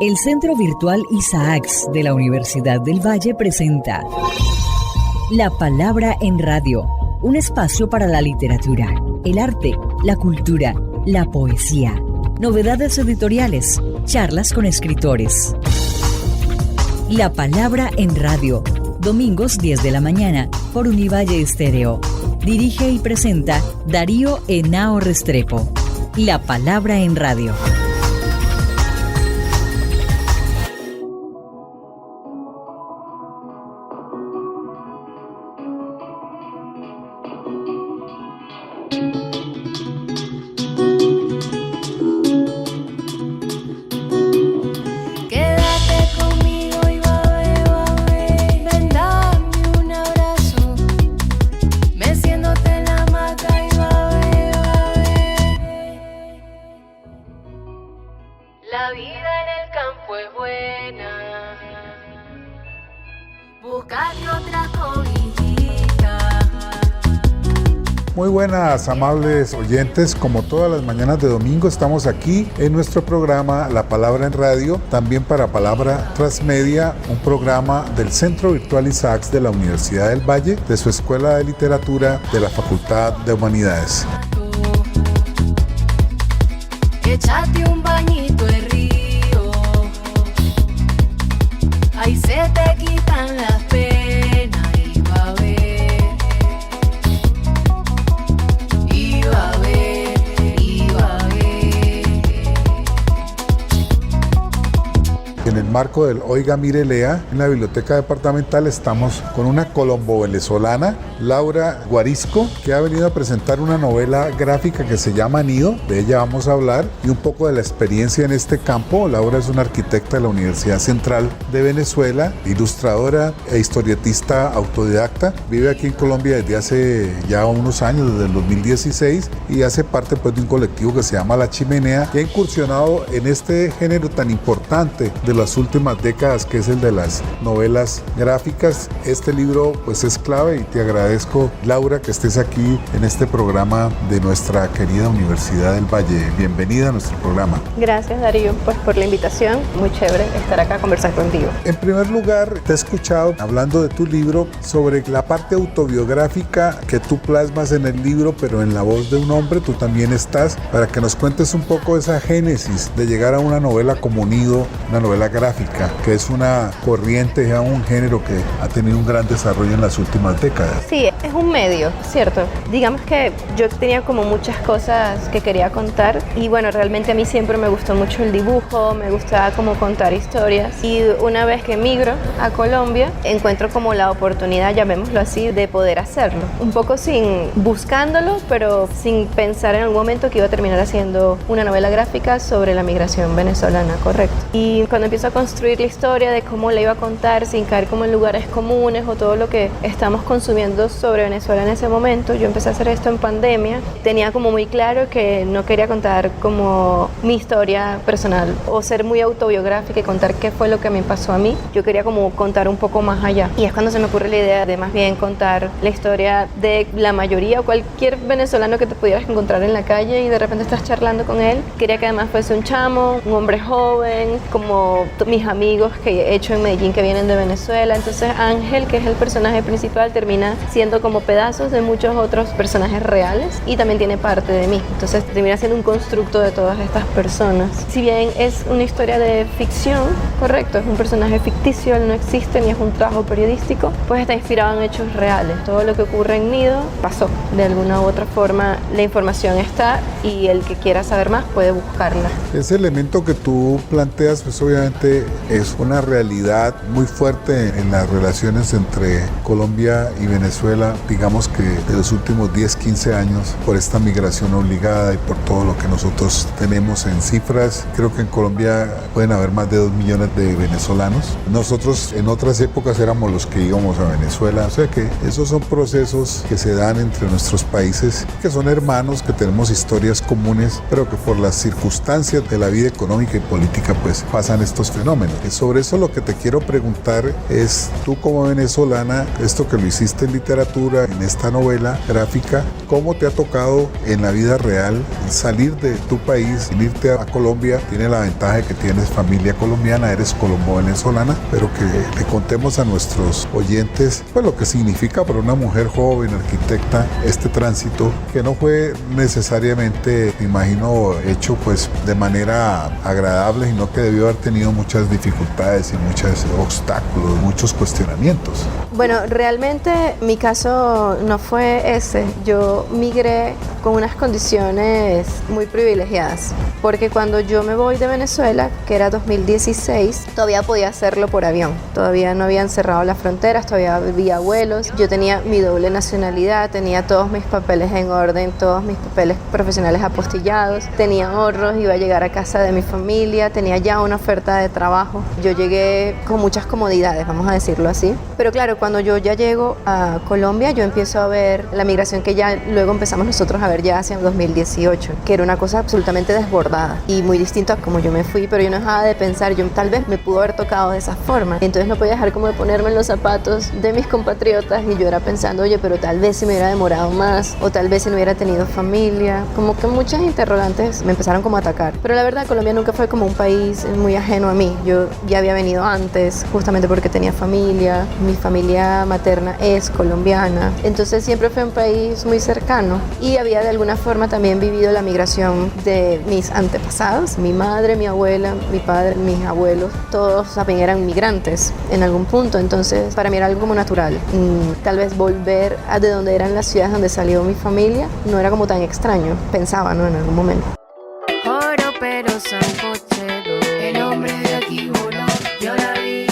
El Centro Virtual Isaacs de la Universidad del Valle presenta La Palabra en Radio, un espacio para la literatura, el arte, la cultura, la poesía, novedades editoriales, charlas con escritores. La Palabra en Radio, domingos 10 de la mañana por Univalle Estéreo. Dirige y presenta Darío Henao Restrepo. La Palabra en Radio. Muy buenas, amables oyentes, como todas las mañanas de domingo estamos aquí en nuestro programa La Palabra en Radio, también para Palabra Transmedia, un programa del Centro Virtual Isaacs de la Universidad del Valle, de su Escuela de Literatura de la Facultad de Humanidades. Échate un bañito de río, ahí se te quitan las penas y va a ver. En el marco del Oiga, Mire, Lea, en la Biblioteca Departamental estamos con una colombo-venezolana, Laura Guarisco, que ha venido a presentar una novela gráfica que se llama Nido. De ella vamos a hablar y un poco de la experiencia en este campo. Laura es una arquitecta de la Universidad Central de Venezuela, ilustradora e historietista autodidacta. Vive aquí en Colombia desde hace ya unos años, desde el 2016, y hace parte pues de un colectivo que se llama La Chimenea, que ha incursionado en este género tan importante de las últimas décadas, que es el de las novelas gráficas. Este libro pues es clave y te agradezco, Laura, que estés aquí en este programa de nuestra querida Universidad del Valle. Bienvenida a nuestro programa. Gracias, Darío, pues por la invitación. Muy chévere estar acá a conversar contigo. En primer lugar, te he escuchado hablando de tu libro sobre la parte autobiográfica que tú plasmas en el libro, pero en la voz de un hombre. Tú también estás, para que nos cuentes un poco esa génesis de llegar a una novela como Nido, una novela gráfica, que es una corriente, ya un género que ha tenido un gran desarrollo en las últimas décadas. Sí, es un medio, ¿cierto? Digamos que yo tenía como muchas cosas que quería contar y bueno, realmente a mí siempre me gustó mucho el dibujo, me gustaba como contar historias, y una vez que emigro a Colombia encuentro como la oportunidad, llamémoslo así, de poder hacerlo. Un poco sin buscándolo, pero sin pensar en algún momento que iba a terminar haciendo una novela gráfica sobre la migración venezolana, correcto. Y cuando empiezo a construir la historia de cómo la iba a contar sin caer como en lugares comunes o todo lo que estamos consumiendo sobre Venezuela en ese momento, yo empecé a hacer esto en pandemia. Tenía como muy claro que no quería contar como mi historia personal o ser muy autobiográfica y contar qué fue lo que me pasó a mí. Yo quería como contar un poco más allá, y es cuando se me ocurre la idea de más bien contar la historia de la mayoría o cualquier venezolano que te pudieras encontrar en la calle y de repente estás charlando con él. Quería que además fuese un chamo, un hombre joven, como mis amigos que he hecho en Medellín que vienen de Venezuela. Entonces Ángel, que es el personaje principal, termina siendo como pedazos de muchos otros personajes reales y también tiene parte de mí. Entonces termina siendo un constructo de todas estas personas. Si bien es una historia de ficción, correcto, es un personaje ficticio, él no existe ni es un trabajo periodístico, pues está inspirado en hechos reales. Todo lo que ocurre en Nido pasó. De alguna u otra forma la información está y el que quiera saber más puede buscarla. Ese elemento que tú planteas pues obviamente es una realidad muy fuerte en las relaciones entre Colombia y Venezuela, digamos que de los últimos 10-15 años, por esta migración obligada y por todo lo que nosotros tenemos en cifras. Creo que en Colombia pueden haber más de 2 millones de venezolanos. Nosotros en otras épocas éramos los que íbamos a Venezuela, o sea que esos son procesos que se dan entre nuestros países, que son hermanos, que tenemos historias comunes, pero que por las circunstancias de la vida económica y política pues pasan estos fenómenos. fenómeno. Y sobre eso lo que te quiero preguntar es, tú como venezolana, esto que lo hiciste en literatura, en esta novela gráfica, ¿cómo te ha tocado en la vida real salir de tu país, irte a Colombia? Tiene la ventaja de que tienes familia colombiana, eres colombo-venezolana, pero que le contemos a nuestros oyentes pues lo que significa para una mujer joven, arquitecta, este tránsito, que no fue necesariamente, me imagino, hecho pues de manera agradable, sino que debió haber tenido muchas dificultades y muchos obstáculos, muchos cuestionamientos. Bueno, realmente mi caso no fue ese. Yo migré con unas condiciones muy privilegiadas, porque cuando yo me voy de Venezuela, que era 2016, todavía podía hacerlo por avión. Todavía no habían cerrado las fronteras, todavía había vuelos. Yo tenía mi doble nacionalidad, tenía todos mis papeles en orden, todos mis papeles profesionales apostillados, tenía ahorros, iba a llegar a casa de mi familia, tenía ya una oferta de trabajo. Yo llegué con muchas comodidades, vamos a decirlo así. Pero claro, cuando yo ya llego a Colombia, yo empiezo a ver la migración que ya luego empezamos nosotros a ver ya hacia 2018, que era una cosa absolutamente desbordada y muy distinto a como yo me fui, pero yo no dejaba de pensar, yo tal vez me pudo haber tocado de esa forma. Entonces no podía dejar como de ponerme en los zapatos de mis compatriotas y yo era pensando, oye, pero tal vez si me hubiera demorado más o tal vez si no hubiera tenido familia, como que muchas interrogantes me empezaron como a atacar. Pero la verdad, Colombia nunca fue como un país muy ajeno a mí. Yo ya había venido antes, justamente porque tenía familia, mi familia materna es colombiana, entonces siempre fue un país muy cercano y había de alguna forma también vivido la migración de mis antepasados, mi madre, mi abuela, mi padre, mis abuelos, todos también eran migrantes en algún punto, entonces para mí era algo como natural. Tal vez volver a de donde eran las ciudades donde salió mi familia no era como tan extraño, pensaba, ¿no? En algún momento. Oro pero sancochero, el hombre de aquí voló, yo la vi,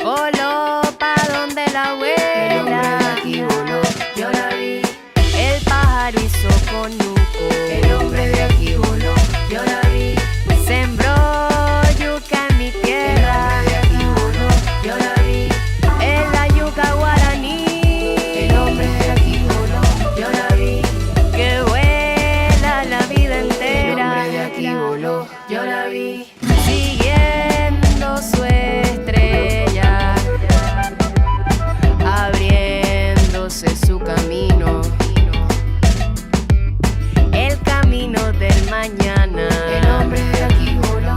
voló pa' donde la abuela. El hombre de aquí voló, yo la vi, el pajarizo conuco. El hombre de aquí voló, yo la vi, sembró yuca en mi tierra. El hombre de aquí voló, yo la vi, es la yuca guaraní. El hombre de aquí voló, yo la vi, que vuela la vida entera. El hombre de aquí voló, yo la vi, siguiendo su estrella, abriéndose su camino, el camino del mañana. El hombre de aquí voló.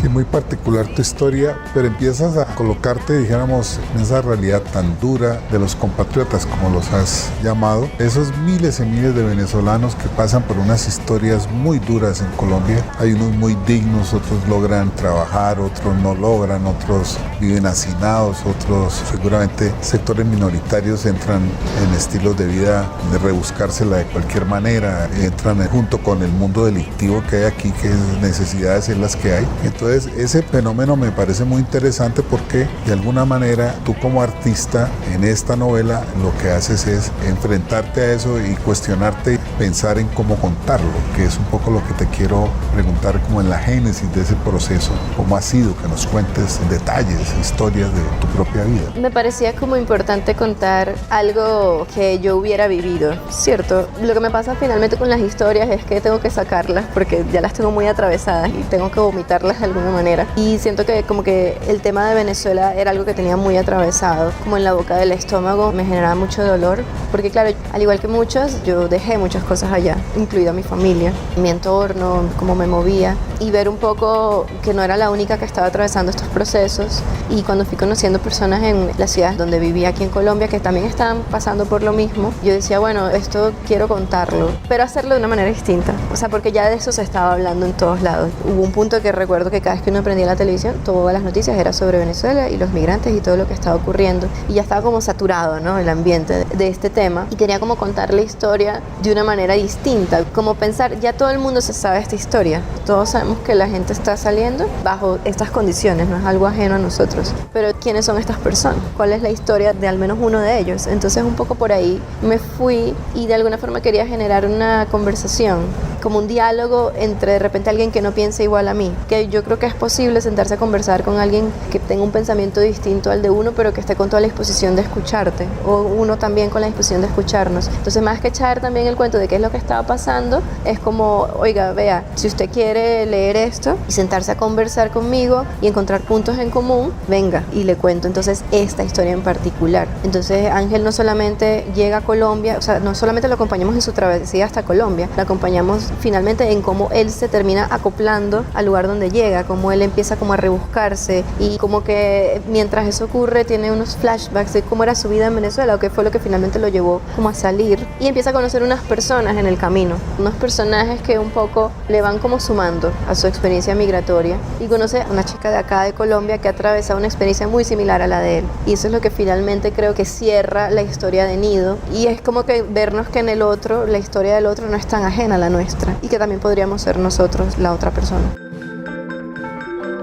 Sí, muy particular tu historia, pero empiezas a colocarte, dijéramos, en esa realidad tan dura de los compatriotas, como los has llamado, esos miles y miles de venezolanos que pasan por unas historias muy duras en Colombia. Hay unos muy dignos, otros logran trabajar, otros no logran, otros viven hacinados, otros seguramente sectores minoritarios entran en estilos de vida de rebuscársela de cualquier manera, entran junto con el mundo delictivo que hay aquí, que necesidades en las que hay. Entonces ese fenómeno me parece muy interesante porque de alguna manera tú como artista en esta novela lo que haces es enfrentarte a eso y cuestionarte, pensar en cómo contarlo, que es un poco lo que te quiero preguntar como en la génesis de ese proceso, cómo ha sido, que nos cuentes detalles, historias de tu propia vida. Me parecía como importante contar algo que yo hubiera vivido, ¿cierto? Lo que me pasa finalmente con las historias es que tengo que sacarlas porque ya las tengo muy atravesadas y tengo que vomitarlas de alguna manera. Y siento que como que el tema de Venezuela era algo que tenía muy atravesado, como en la boca del estómago, me generaba mucho dolor, porque claro, al igual que muchos, yo dejé muchas cosas allá, incluida mi familia, mi entorno, cómo me movía, y ver un poco que no era la única que estaba atravesando estos procesos. Y cuando fui conociendo personas en las ciudades donde vivía aquí en Colombia que también estaban pasando por lo mismo, yo decía, bueno, esto quiero contarlo, pero hacerlo de una manera distinta, o sea, porque ya de eso se estaba hablando en todos lados. Hubo un punto que recuerdo que cada vez que uno prendía la televisión, todas las noticias era sobre Venezuela y los migrantes y todo lo que estaba ocurriendo, y ya estaba como saturado, ¿no?, el ambiente de este tema, y quería como contar la historia de una manera distinta, como pensar, ya todo el mundo se sabe esta historia, todos sabemos que la gente está saliendo bajo estas condiciones, no es algo ajeno a nosotros, pero ¿quiénes son estas personas? ¿Cuál es la historia de al menos uno de ellos? Entonces un poco por ahí me fui y de alguna forma quería generar una conversación como un diálogo entre de repente alguien que no piensa igual a mí, que yo creo que es posible sentarse a conversar con alguien que tenga un pensamiento distinto al de uno, pero que esté con toda la disposición de escucharte, o uno también con la disposición de escucharnos. Entonces, más que echar también el cuento de qué es lo que estaba pasando, es como, oiga, vea, si usted quiere leer esto y sentarse a conversar conmigo y encontrar puntos en común, venga y le cuento entonces esta historia en particular. Entonces Ángel no solamente llega a Colombia, o sea, no solamente lo acompañamos en su travesía hasta Colombia, lo acompañamos finalmente en cómo él se termina acoplando al lugar donde llega, cómo él empieza como a rebuscarse y como que mientras eso ocurre tiene unos flashbacks de cómo era su vida en Venezuela o qué fue lo que finalmente lo llevó como a salir, y empieza a conocer unas personas en el camino, unos personajes que un poco le van como sumando a su experiencia migratoria, y conoce a una chica de acá de Colombia que ha atravesado una experiencia muy similar a la de él, y eso es lo que finalmente creo que cierra la historia de Nido, y es como que vernos que en el otro, la historia del otro no es tan ajena a la nuestra y que también podríamos ser nosotros la otra persona.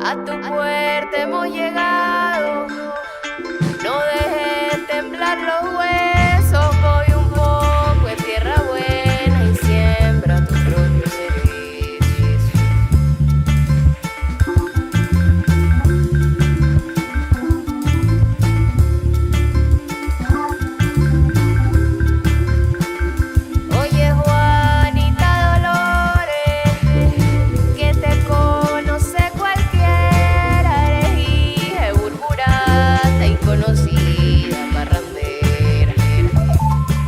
A tu puerta hemos llegado, no dejes temblar los huesos, voy un poco en tierra buena y siembra tus propios servicios. Oye Juanita Dolores, que te conoce cualquiera, eres hija de burburata y conocida parrandera.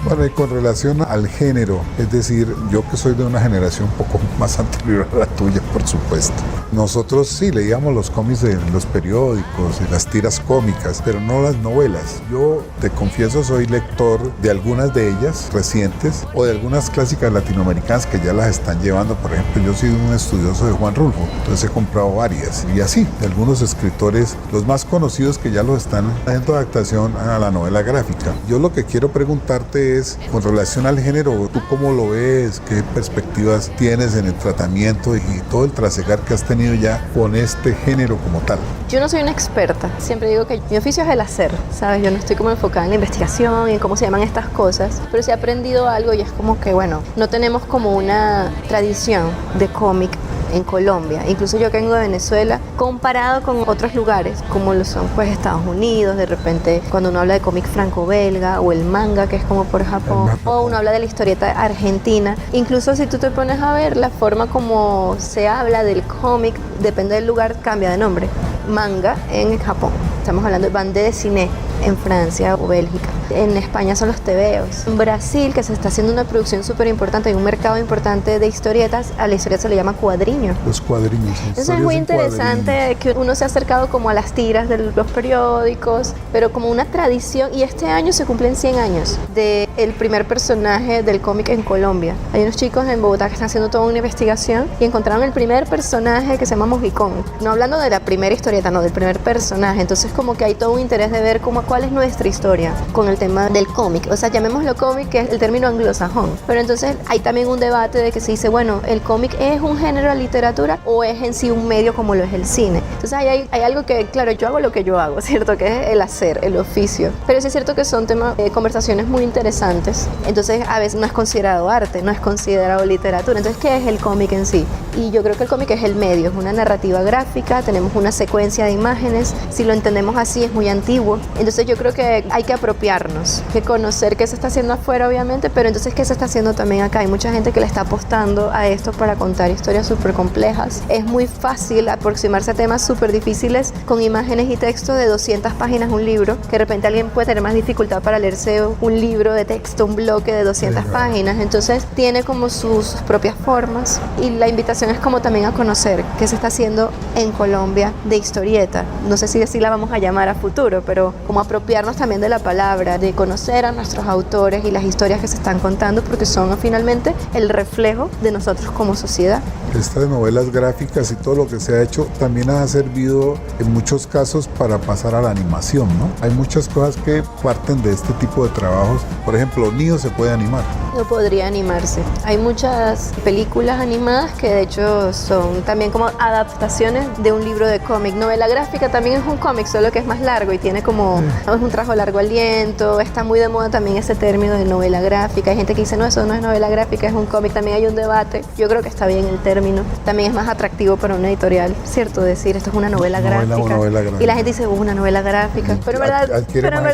Bueno, y con relación al género, es decir, yo que soy de una generación un poco más anterior a la tuya, por supuesto. Nosotros sí leíamos los cómics de los periódicos y las tiras cómicas, pero no las novelas. Yo, te confieso, soy lector de algunas de ellas recientes o de algunas clásicas latinoamericanas que ya las están llevando. Por ejemplo, yo soy un estudioso de Juan Rulfo, entonces he comprado varias. Y así, de algunos escritores, los más conocidos que ya los están haciendo adaptación a la novela gráfica. Yo lo que quiero preguntarte es, con relación al género, ¿tú cómo lo ves? ¿Qué perspectivas tienes en el tratamiento y todo el trasegar que has tenido ya con este género como tal? Yo no soy una experta, siempre digo que mi oficio es el hacer, ¿sabes? Yo no estoy como enfocada en la investigación y en cómo se llaman estas cosas, pero sí he aprendido algo y es como que, bueno, no tenemos como una tradición de cómic en Colombia, incluso yo que vengo de Venezuela, comparado con otros lugares, como lo son pues Estados Unidos, de repente cuando uno habla de cómic franco-belga o el manga, que es como por Japón, o uno habla de la historieta argentina, incluso si tú te pones a ver la forma como se habla del cómic, depende del lugar, cambia de nombre. Manga en Japón, estamos hablando de bande dessinée en Francia o Bélgica. En España son los tebeos. En Brasil, que se está haciendo una producción súper importante, hay un mercado importante de historietas, a la historieta se le llama cuadriño. Los cuadriños. Entonces es muy interesante que uno se ha acercado como a las tiras de los periódicos, pero como una tradición, y este año se cumplen 100 años del primer personaje del cómic en Colombia. Hay unos chicos en Bogotá que están haciendo toda una investigación y encontraron el primer personaje que se llama Mojicón. No hablando de la primera historieta, no, del primer personaje. Entonces como que hay todo un interés de ver cuál es nuestra historia con el tema del cómic. O sea, llamémoslo cómic, que es el término anglosajón. Pero entonces hay también un debate de que se dice, bueno, ¿el cómic es un género de literatura o es en sí un medio como lo es el cine? Entonces hay algo que, claro, yo hago lo que yo hago, ¿cierto? Que es el hacer, el oficio. Pero sí es cierto que son temas, conversaciones muy interesantes. Entonces a veces no es considerado arte, no es considerado literatura. Entonces, ¿qué es el cómic en sí? Y yo creo que el cómic es el medio, es una narrativa gráfica, tenemos una secuencia de imágenes. Si lo entendemos así, es muy antiguo. Entonces yo creo que hay que apropiarnos, que conocer qué se está haciendo afuera, obviamente, pero entonces qué se está haciendo también acá. Hay mucha gente que le está apostando a esto para contar historias súper complejas. Es muy fácil aproximarse a temas súper difíciles con imágenes y texto de 200 páginas, un libro, que de repente alguien puede tener más dificultad para leerse un libro de texto, un bloque de 200 páginas. Entonces tiene como sus propias formas, y la invitación es como también a conocer qué se está haciendo en Colombia de historieta. No sé si así la vamos a llamar a futuro, pero como apropiarnos también de la palabra, de conocer a nuestros autores y las historias que se están contando, porque son finalmente el reflejo de nosotros como sociedad. Estas novelas gráficas y todo lo que se ha hecho también ha servido en muchos casos para pasar a la animación, ¿no? Hay muchas cosas que parten de este tipo de trabajos. Por ejemplo, Nido se puede animar. No podría animarse. Hay muchas películas animadas que de hecho son también como adaptaciones de un libro de cómic. Novela gráfica también es un cómic, solo que es más largo y tiene como Es un trabajo de largo aliento, está muy de moda también ese término de novela gráfica. Hay gente que dice, no, eso no es novela gráfica, es un cómic. También hay un debate. Yo creo que está bien el término. También es más atractivo para una editorial, ¿cierto? Decir, esto es una novela gráfica. Y la gente dice, una novela gráfica. Pero en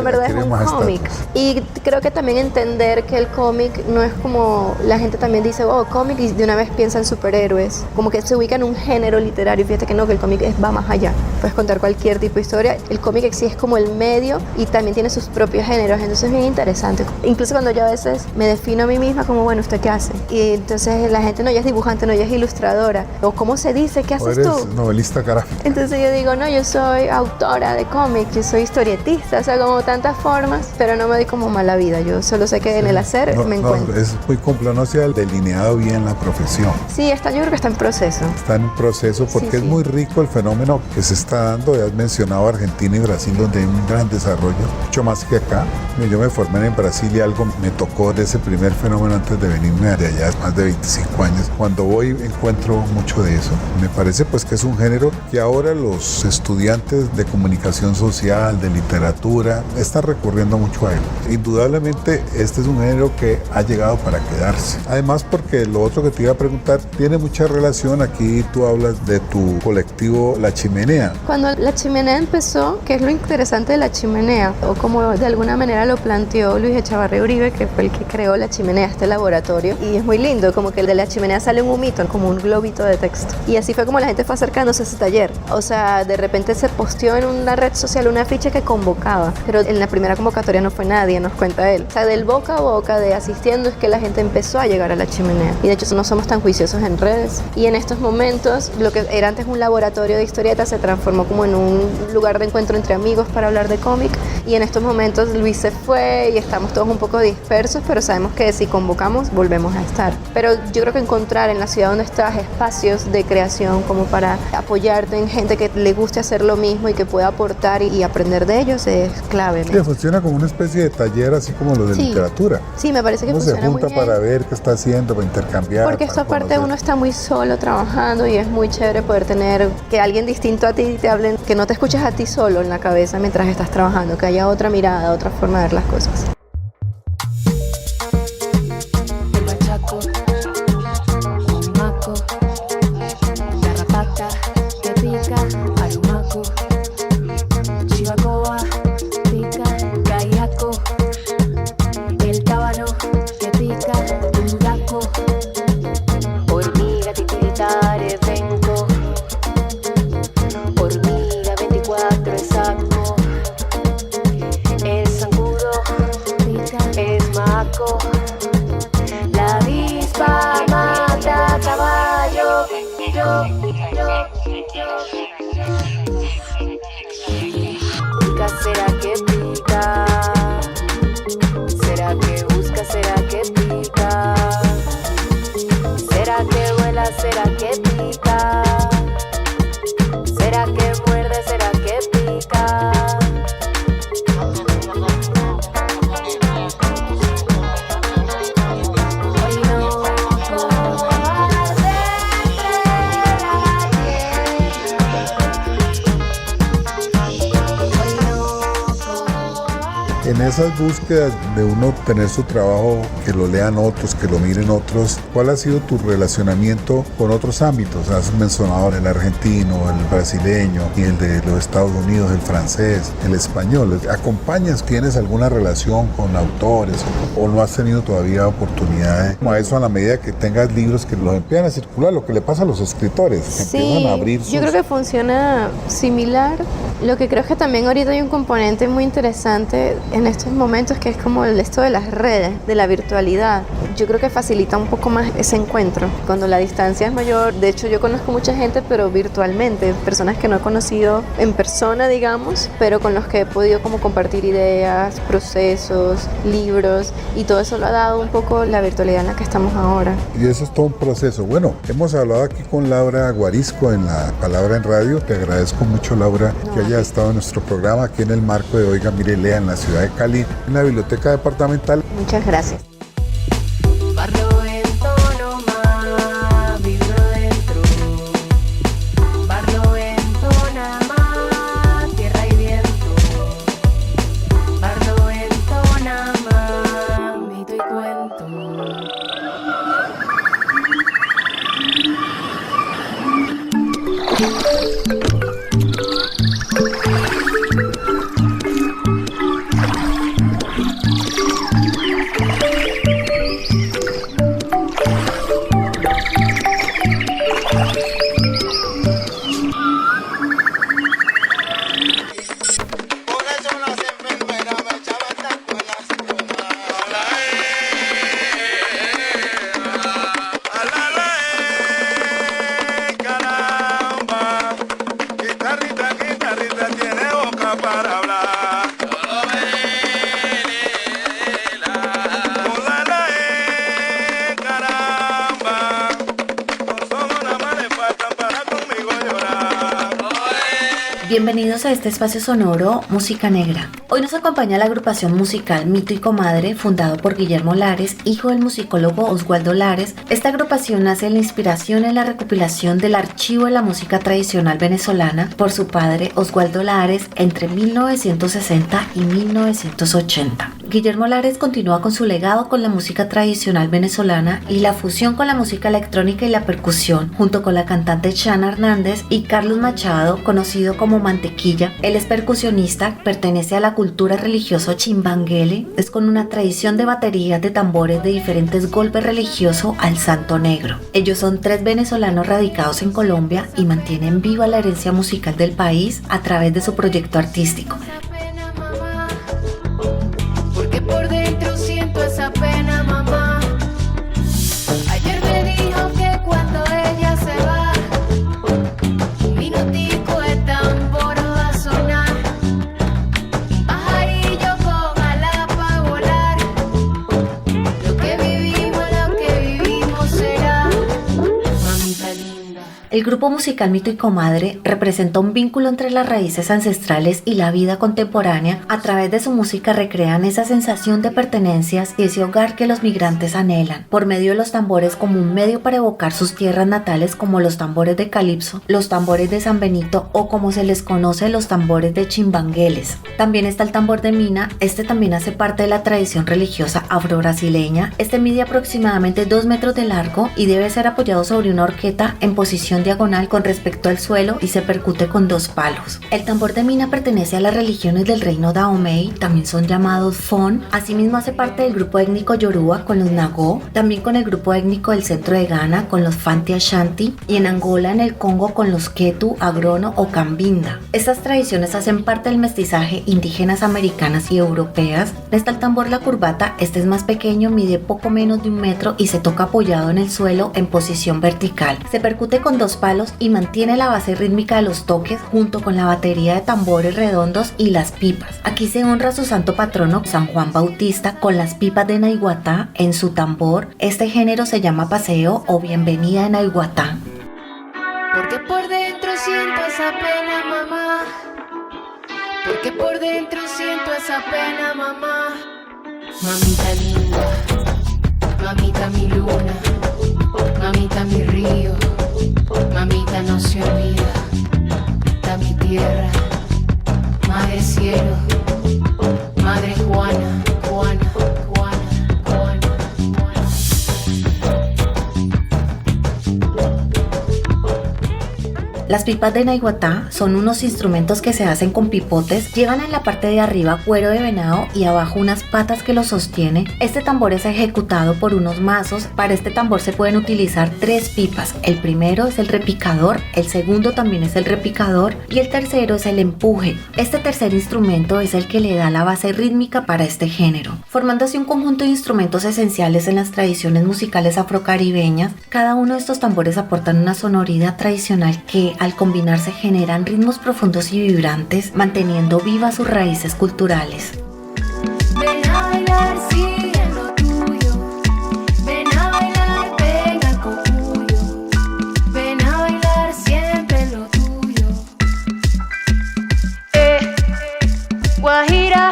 verdad, es un cómic. Y creo que también entender que el cómic no es como, la gente también dice, oh, cómic, y de una vez piensa en superhéroes. Como que se ubica en un género literario. Fíjate que no, que el cómic va más allá. Puedes contar cualquier tipo de historia. El cómic sí es como el medio y también tiene sus propios géneros. Entonces es bien interesante. Incluso cuando yo a veces me defino a mí misma como, bueno, ¿usted qué hace? Y entonces la gente, no, ella es dibujante, no, ella es ilustradora. O ¿cómo se dice? ¿Qué haces tú? Novelista gráfica. Entonces yo digo, no, yo soy autora de cómics, yo soy historietista, o sea, como tantas formas, pero no me doy como mala vida. Yo solo sé que en el hacer me encuentro. Es muy complejo, no se ha delineado bien la profesión. Sí, yo creo que está en proceso. Está en proceso porque es muy rico el fenómeno que se está dando. Ya has mencionado Argentina y Brasil, donde hay un gran desarrollo, mucho más que acá. Yo me formé en Brasil y algo me tocó de ese primer fenómeno antes de venirme de allá, más de 25 años. Cuando voy encuentro mucho de eso. Me parece pues que es un género que ahora los estudiantes de comunicación social, de literatura, están recurriendo mucho a él. Indudablemente este es un género que ha llegado para quedarse. Además porque lo otro que te iba a preguntar tiene mucha relación, aquí tú hablas de tu colectivo La Chimenea. Cuando La Chimenea empezó, ¿qué es lo interesante de La Chimenea? O como de alguna manera lo planteó Luis Echavarri Uribe, que fue el que creó La Chimenea, este laboratorio, y es muy lindo, como que de La Chimenea sale un humito, como un globito de texto. Y así fue como la gente fue acercándose a ese taller. O sea, de repente se posteó en una red social una ficha que convocaba, pero en la primera convocatoria no fue nadie, nos cuenta él. O sea, del boca a boca de asistiendo es que la gente empezó a llegar a La Chimenea. Y de hecho no somos tan juiciosos en redes. Y en estos momentos, lo que era antes un laboratorio de historietas se transformó como en un lugar de encuentro entre amigos para hablar de cómic. Y en estos momentos Luis se fue y estamos todos un poco dispersos, pero sabemos que si convocamos volvemos a estar. Pero yo creo que encontrar en la ciudad donde estás espacios de creación como para apoyarte en gente que le guste hacer lo mismo y que pueda aportar y aprender de ellos es clave. Sí, funciona como una especie de taller, así como lo de literatura. Sí, me parece que funciona muy bien. Uno se junta para ver qué está haciendo, para intercambiar. Porque esta parte uno está muy solo trabajando y es muy chévere poder tener que alguien distinto a ti te hable, que no te escuches a ti solo en la cabeza mientras estás trabajando, que haya otra mirada, otra forma de ver las cosas. La avispa mata caballo. Pica, será que pica. Será que busca, será que pica. Será que vuela, será que pica. Será que muerde, será que pica. En esas búsquedas de uno tener su trabajo, que lo lean otros, que lo miren otros, ¿cuál ha sido tu relacionamiento con otros ámbitos? Has mencionado el argentino, el brasileño, y el de los Estados Unidos, el francés, el español. ¿Acompañas, tienes alguna relación con autores o no has tenido todavía oportunidades como a eso a la medida que tengas libros que los empiezan a circular, lo que le pasa a los escritores, que empiezan a abrir sus... Yo creo que funciona similar. Lo que creo es que también ahorita hay un componente muy interesante en estos momentos que es como esto de las redes, de la virtualidad. Yo creo que facilita un poco más ese encuentro cuando la distancia es mayor. De hecho, yo conozco mucha gente, pero virtualmente, personas que no he conocido en persona, digamos, pero con los que he podido como compartir ideas, procesos, libros, y todo eso lo ha dado un poco la virtualidad en la que estamos ahora. Y eso es todo un proceso. Bueno, hemos hablado aquí con Laura Guarisco en La Palabra en Radio. Te agradezco mucho, Laura, que haya estado en nuestro programa aquí en el marco de Oiga, Mire, Lea en la ciudad de Cali, en la biblioteca departamental. Muchas gracias. Barro en tono más, vibro dentro. Barro en tona más, tierra y viento. siento. Bienvenidos a este espacio sonoro Música Negra. Hoy nos acompaña la agrupación musical Mito y Comadre, fundado por Guillermo Lares, hijo del musicólogo Oswaldo Lares. Esta agrupación nace en la inspiración en la recopilación del archivo de la música tradicional venezolana por su padre Oswaldo Lares entre 1960 y 1980. Guillermo Lares continúa con su legado con la música tradicional venezolana y la fusión con la música electrónica y la percusión, junto con la cantante Chana Hernández y Carlos Machado, conocido como Mantequilla. Él es percusionista, pertenece a la cultura religiosa chimbanguele, es con una tradición de baterías de tambores de diferentes golpes religiosos al santo negro. Ellos son 3 venezolanos radicados en Colombia y mantienen viva la herencia musical del país a través de su proyecto artístico. Por dentro siento esa pena, mamá. Ayer me dijo que cuando ella se va, un minutico de tambor va a sonar. Un pajarillo con alas para volar. Lo que vivimos será, mamita linda. El grupo musical Mito y Comadre representa un vínculo entre las raíces ancestrales y la vida contemporánea. A través de su música recrean esa sensación de pertenencias y ese hogar que los migrantes anhelan, por medio de los tambores como un medio para evocar sus tierras natales, como los tambores de calipso, los tambores de San Benito o como se les conoce los tambores de chimbangueles. También está el tambor de mina, este también hace parte de la tradición religiosa afro-brasileña. Este mide aproximadamente 2 metros de largo y debe ser apoyado sobre una horqueta en posición diagonal con respecto al suelo y se percute con 2 palos. El tambor de mina pertenece a las religiones del reino Dahomey, también son llamados Fon. Asimismo hace parte del grupo étnico Yoruba con los Nagó, también con el grupo étnico del centro de Ghana con los Fanti Ashanti y en Angola en el Congo con los Ketu, Agrono o Cambinda. Estas tradiciones hacen parte del mestizaje indígenas americanas y europeas. Está el tambor la curbata, este es más pequeño, mide poco menos de 1 metro y se toca apoyado en el suelo en posición vertical. Se percute con 2 palos y mantiene la base rítmica de los toques junto con la batería de tambores redondos y las pipas. Aquí se honra a su santo patrono San Juan Bautista con las pipas de Naiguatá en su tambor. Este género se llama paseo o bienvenida de Naiguatá. Porque por dentro siento esa pena, mamá. Porque por dentro siento esa pena, mamá. Mamita linda, mamita mi luna, mamita mi río, mamita no se olvida, da mi tierra, madre cielo, madre Juana, Juana, Juana, Juana, Juana. Las pipas de Naiguatá son unos instrumentos que se hacen con pipotes, llevan en la parte de arriba cuero de venado y abajo unas patas que lo sostienen. Este tambor es ejecutado por unos mazos. Para este tambor se pueden utilizar 3 pipas. El primero es el repicador, el segundo también es el repicador y el tercero es el empuje. Este tercer instrumento es el que le da la base rítmica para este género, formando así un conjunto de instrumentos esenciales en las tradiciones musicales afrocaribeñas. Cada uno de estos tambores aportan una sonoridad tradicional que al combinarse generan ritmos profundos y vibrantes, manteniendo vivas sus raíces culturales. Ven a bailar, sigue lo tuyo. Ven a bailar, pega el cocuyo. Ven a bailar siempre lo tuyo. Guajira.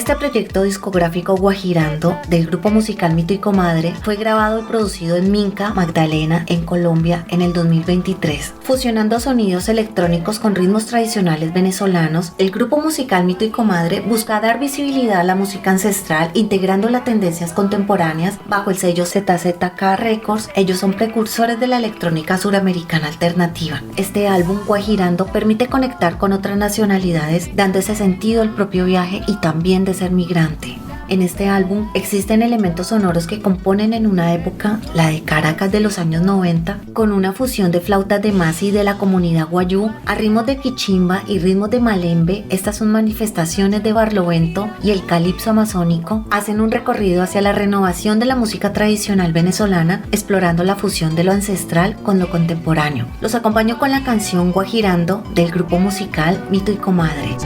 Este proyecto discográfico Guajirando del grupo musical Mito y Comadre fue grabado y producido en Minca, Magdalena, en Colombia, en el 2023. Fusionando sonidos electrónicos con ritmos tradicionales venezolanos, el grupo musical Mito y Comadre busca dar visibilidad a la música ancestral integrando las tendencias contemporáneas bajo el sello ZZK Records. Ellos son precursores de la electrónica suramericana alternativa. Este álbum Guajirando permite conectar con otras nacionalidades, dando ese sentido al propio viaje y también de ser migrante. En este álbum existen elementos sonoros que componen en una época, la de Caracas de los años 90, con una fusión de flautas de masi de la comunidad guayú a ritmos de quichimba y ritmos de malembe. Estas son manifestaciones de barlovento y el calipso amazónico. Hacen un recorrido hacia la renovación de la música tradicional venezolana, explorando la fusión de lo ancestral con lo contemporáneo. Los acompaño con la canción Guajirando del grupo musical Mito y Comadre.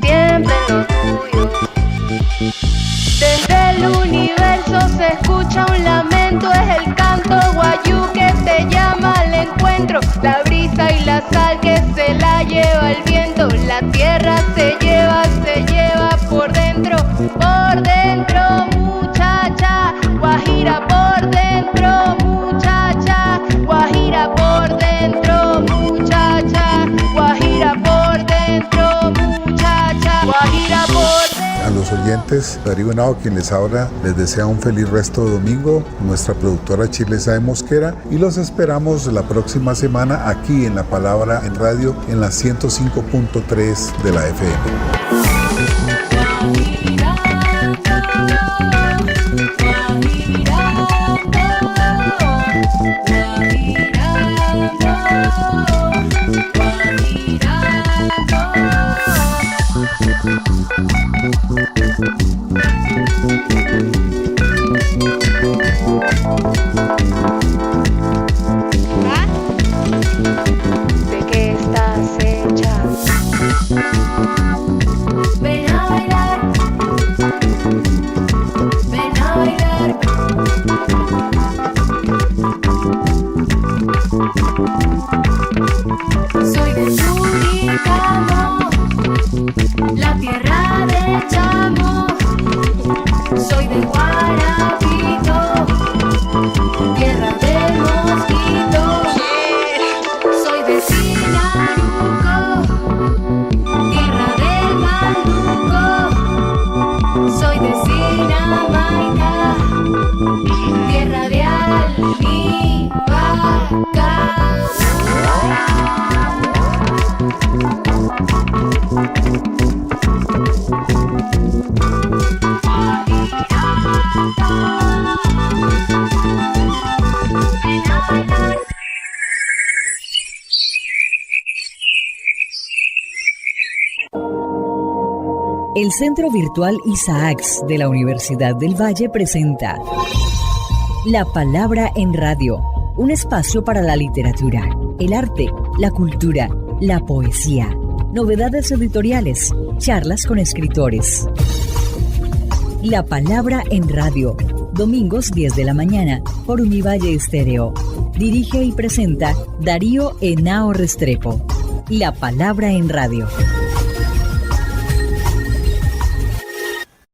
Siempre lo tuyo. Desde el universo se escucha un lamento, es el canto guayú que te llama al encuentro. La brisa y la sal que se la lleva el viento, la tierra se lleva por dentro muchacha, guajira por dentro muchacha, guajira por dentro muchacha, guajira por dentro muchacha, guajira por dentro. A los oyentes, Darío Henao, quien les habla, les desea un feliz resto de domingo, nuestra productora Shirley Sáenz Mosquera, y los esperamos la próxima semana aquí en La Palabra en Radio, en la 105.3 de la FM. ¿De qué estás hecha? Ven a bailar, ven a bailar. Soy de Churicamo, la tierra del Chamo. Soy de Guarabito, tierra del mosquito. Soy de Sinaruco, tierra del maluco. Soy de Sinamaica, tierra de almivaca. El Centro Virtual Isaacs de la Universidad del Valle presenta La Palabra en Radio, un espacio para la literatura, el arte, la cultura, la poesía, novedades editoriales, charlas con escritores. La Palabra en Radio, domingos 10 de la mañana por Univalle Estéreo. Dirige y presenta Darío Henao Restrepo. La Palabra en Radio.